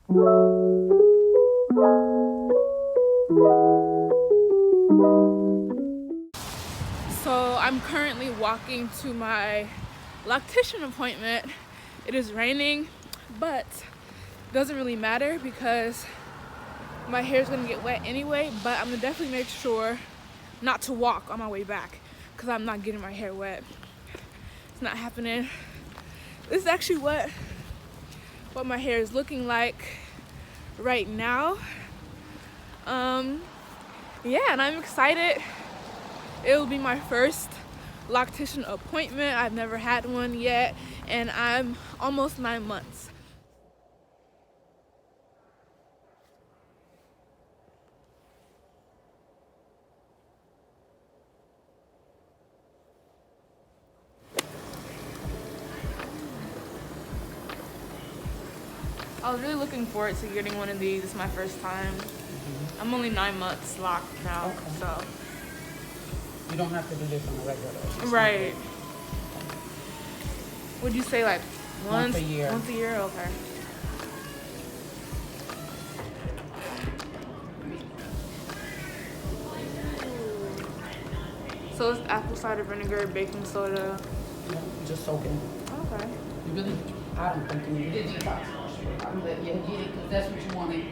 So I'm currently walking to my loctician appointment. It is raining, but it doesn't really matter because my hair is gonna get wet anyway, but I'm gonna definitely make sure not to walk on my way back because I'm not getting my hair wet. It's not happening. This is actually what my hair is looking like right now. Yeah, and I'm excited. It will be my first loctician appointment. I've never had one yet, and I'm almost 9 months. I was really looking forward to getting one of these. It's my first time. I'm only 9 months locked now, Okay. so. You don't have to do this on a regular basis. Right. Would you say like Once a year. Once a year, okay. So it's apple cider vinegar, baking soda. Yeah, just soaking. Okay. You really, I don't think you need a detox. I'm letting you get it because that's what you wanted.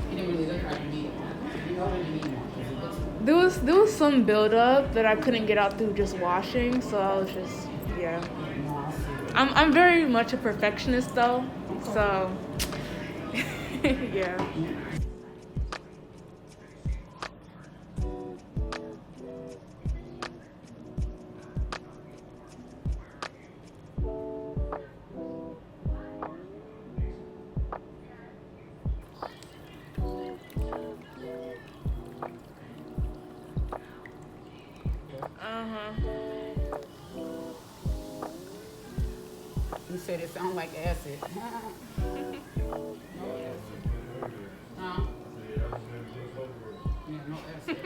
You didn't really look like you needed one. You know that you need one. There was some buildup that I couldn't get out through just washing, so I was just, yeah. No, I see it. I'm very much a perfectionist though, so yeah. You said it sounded like acid. No acid. Huh? Yeah, no acid.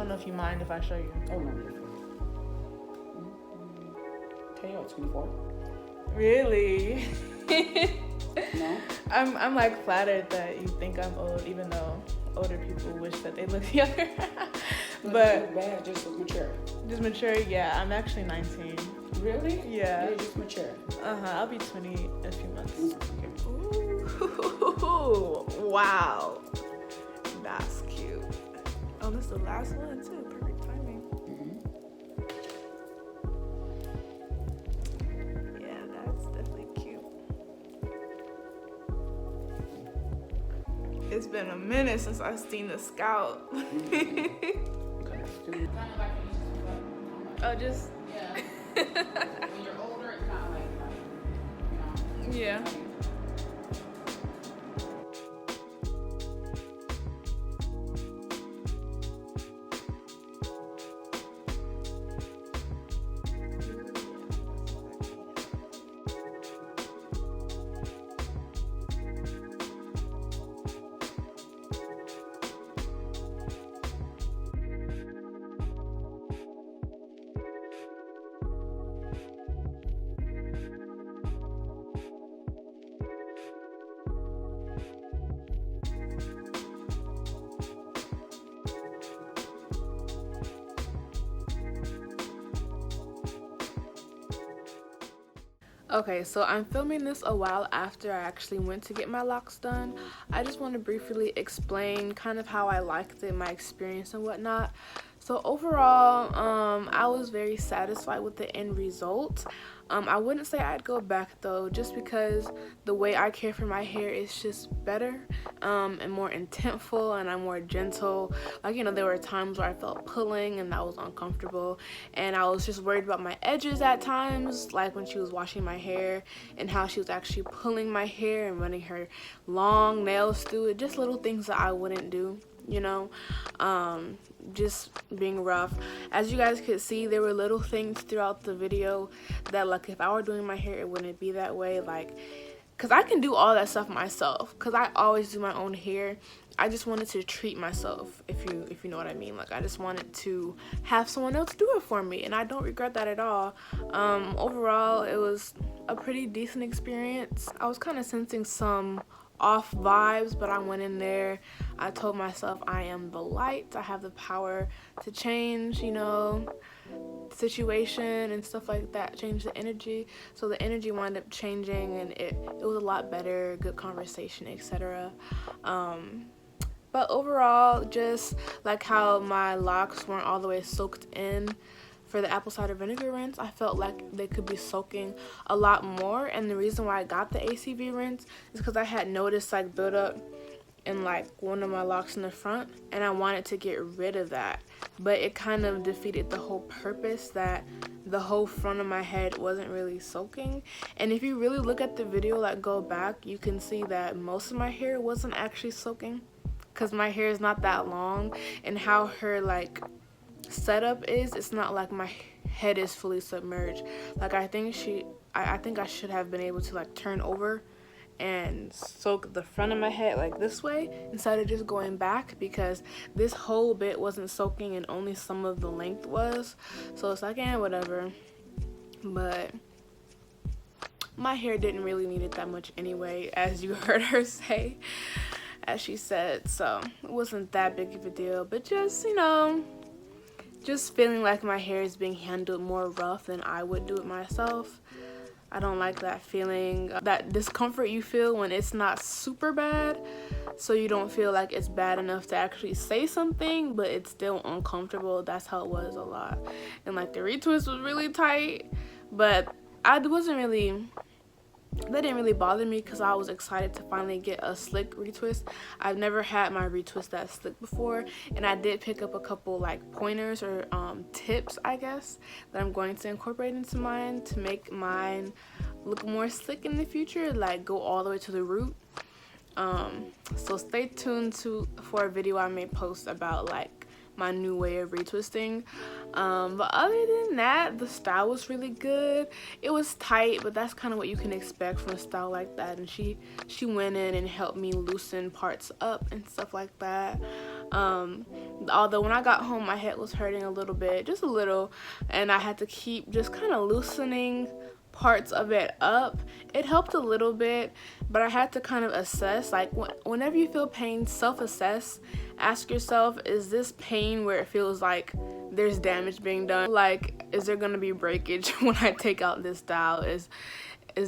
don't know if you mind if I show you. Oh, no, you're fine. KO 24. Really? No? I'm like flattered that you think I'm old, even though older people wish that they look younger. But bad, just look mature. just mature, yeah. I'm actually 19. Really? Yeah. Yeah, just mature. I'll be 20 in a few months. Okay. Ooh, wow. That's cute. Oh, this is the last one too. Perfect timing. Yeah, that's definitely cute. It's been a minute since I've seen the Scout. Oh, just Yeah. When you're older, it's kind of like, yeah. Okay, so I'm filming this a while after I actually went to get my locks done. I just want to briefly explain kind of how I liked it, my experience and whatnot. So overall, I was very satisfied with the end result. I wouldn't say I'd go back though, just because the way I care for my hair is just better and more intentful, and I'm more gentle. Like, you know, there were times where I felt pulling and that was uncomfortable, and I was just worried about my edges at times, like when she was washing my hair and how she was actually pulling my hair and running her long nails through it. Just little things that I wouldn't do, you know. Just being rough. As you guys could see, there were little things throughout the video that, like, if I were doing my hair, it wouldn't be that way. Like, because I can do all that stuff myself, because I always do my own hair. I just wanted to treat myself, if you know what I mean. Like, I just wanted to have someone else do it for me, and I don't regret that at all. Overall, it was a pretty decent experience. I was kind of sensing some off vibes, but I went in there. I told myself I am the light. I have the power to change, you know, situation and stuff like that, change the energy. So the energy wound up changing, and it was a lot better, good conversation, etc. But overall, just like how my locks weren't all the way soaked in for the apple cider vinegar rinse, I felt like they could be soaking a lot more. And the reason why I got the ACV rinse is because I had noticed like buildup in like one of my locks in the front, and I wanted to get rid of that, but it kind of defeated the whole purpose that the whole front of my head wasn't really soaking. And if you really look at the video, like go back, you can see that most of my hair wasn't actually soaking, because my hair is not that long, and how her like setup is, it's not like my head is fully submerged. Like I think I should have been able to like turn over and soak the front of my head like this way instead of just going back, because this whole bit wasn't soaking and only some of the length was. So it's like, whatever. But my hair didn't really need it that much anyway, as you heard her say, as she said. So it wasn't that big of a deal, but just, you know, just feeling like my hair is being handled more rough than I would do it myself. I don't like that feeling, that discomfort you feel when it's not super bad, so you don't feel like it's bad enough to actually say something, but it's still uncomfortable. That's how it was a lot. And like the retwist was really tight, but I wasn't really, that didn't really bother me, because I was excited to finally get a slick retwist. I've never had my retwist that slick before, and I did pick up a couple like pointers or tips, I guess, that I'm going to incorporate into mine to make mine look more slick in the future, like go all the way to the root. So stay tuned for a video I may post about like my new way of retwisting. But other than that, the style was really good. It was tight, but that's kind of what you can expect from a style like that. And she went in and helped me loosen parts up and stuff like that. Although when I got home, my head was hurting a little bit, just a little, and I had to keep just kind of loosening parts of it up. It helped a little bit, but I had to kind of assess, like whenever you feel pain, self-assess. Ask yourself, is this pain where it feels like there's damage being done? Like, is there gonna be breakage when I take out this style? Is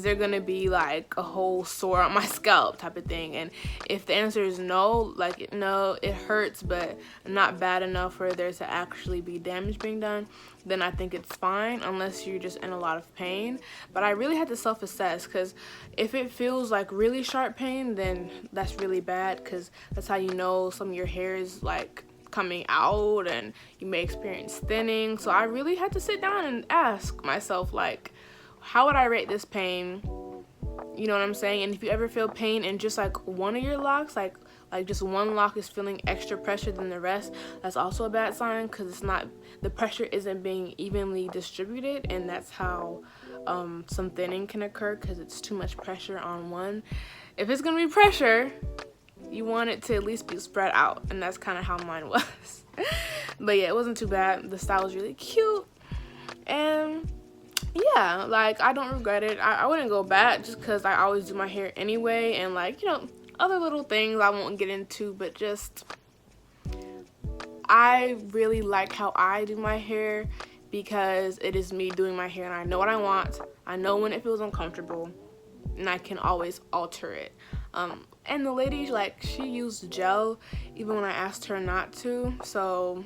there gonna be like a whole sore on my scalp type of thing? And if the answer is no, like no, it hurts but not bad enough for there to actually be damage being done, then I think it's fine, unless you're just in a lot of pain. But I really had to self-assess, because if it feels like really sharp pain, then that's really bad, because that's how you know some of your hair is like coming out and you may experience thinning. So I really had to sit down and ask myself, like, how would I rate this pain? You know what I'm saying? And if you ever feel pain in just like one of your locks, like just one lock is feeling extra pressure than the rest, that's also a bad sign, because it's not, the pressure isn't being evenly distributed, and that's how some thinning can occur, because it's too much pressure on one. If it's gonna be pressure, you want it to at least be spread out, and that's kind of how mine was. But yeah, it wasn't too bad. The style was really cute, and yeah, like I don't regret it. I wouldn't go back, just because I always do my hair anyway, and like, you know, other little things I won't get into, but just I really like how I do my hair, because it is me doing my hair and I know what I want. I know when it feels uncomfortable, and I can always alter it. And the lady, like, she used gel even when I asked her not to, so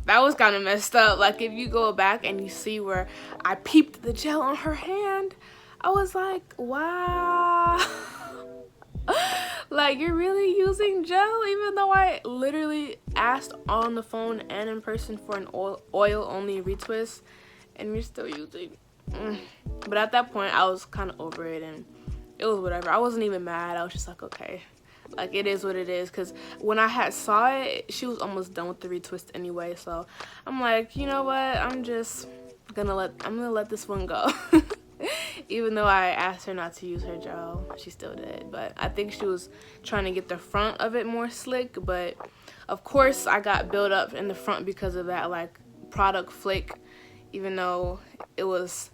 that was kind of messed up. Like, if you go back and you see where I peeped the gel on her hand, I was like, wow. Like, you're really using gel, even though I literally asked on the phone and in person for an oil only retwist, and you're still using. But at that point, I was kind of over it, and it was whatever. I wasn't even mad. I was just like, okay, like, it is what it is. Because when I had saw it, she was almost done with the retwist anyway, so I'm like, you know what, I'm gonna let this one go. Even though I asked her not to use her gel, she still did. But I think she was trying to get the front of it more slick, but of course I got built up in the front because of that, like, product flake, even though it was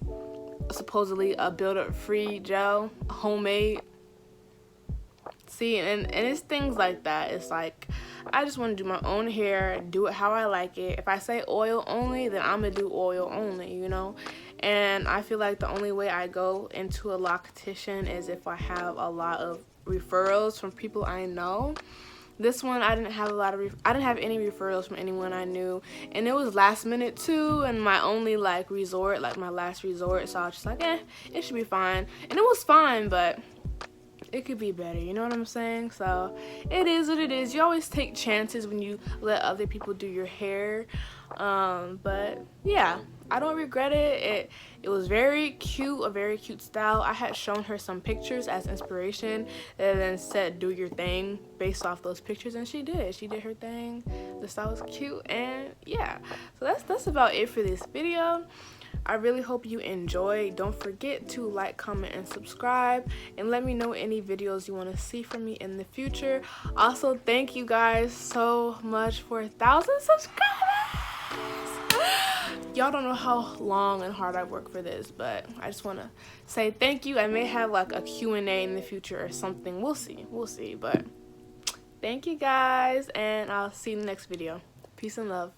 supposedly a build-up free gel, homemade. See, and it's things like that. It's like, I just want to do my own hair, do it how I like it. If I say oil only, then I'm gonna do oil only, you know. And I feel like the only way I go into a loctician is if I have a lot of referrals from people I know. This one, I didn't have any referrals from anyone I knew, and it was last minute too, and my only like resort, like my last resort, so I was just like, it should be fine. And it was fine, but it could be better, you know what I'm saying? So it is what it is. You always take chances when you let other people do your hair, but yeah, I don't regret it. It was very cute, a very cute style. I had shown her some pictures as inspiration and then said do your thing based off those pictures, and she did her thing. The style was cute, and yeah, so that's about it for this video. I really hope you enjoy. Don't forget to like, comment, and subscribe, and let me know any videos you want to see from me in the future. Also, thank you guys so much for 1,000 subscribers. Y'all don't know how long and hard I work for this, but I just want to say thank you. I may have like a Q&A in the future or something. We'll see, but thank you guys, and I'll see you in the next video. Peace and love.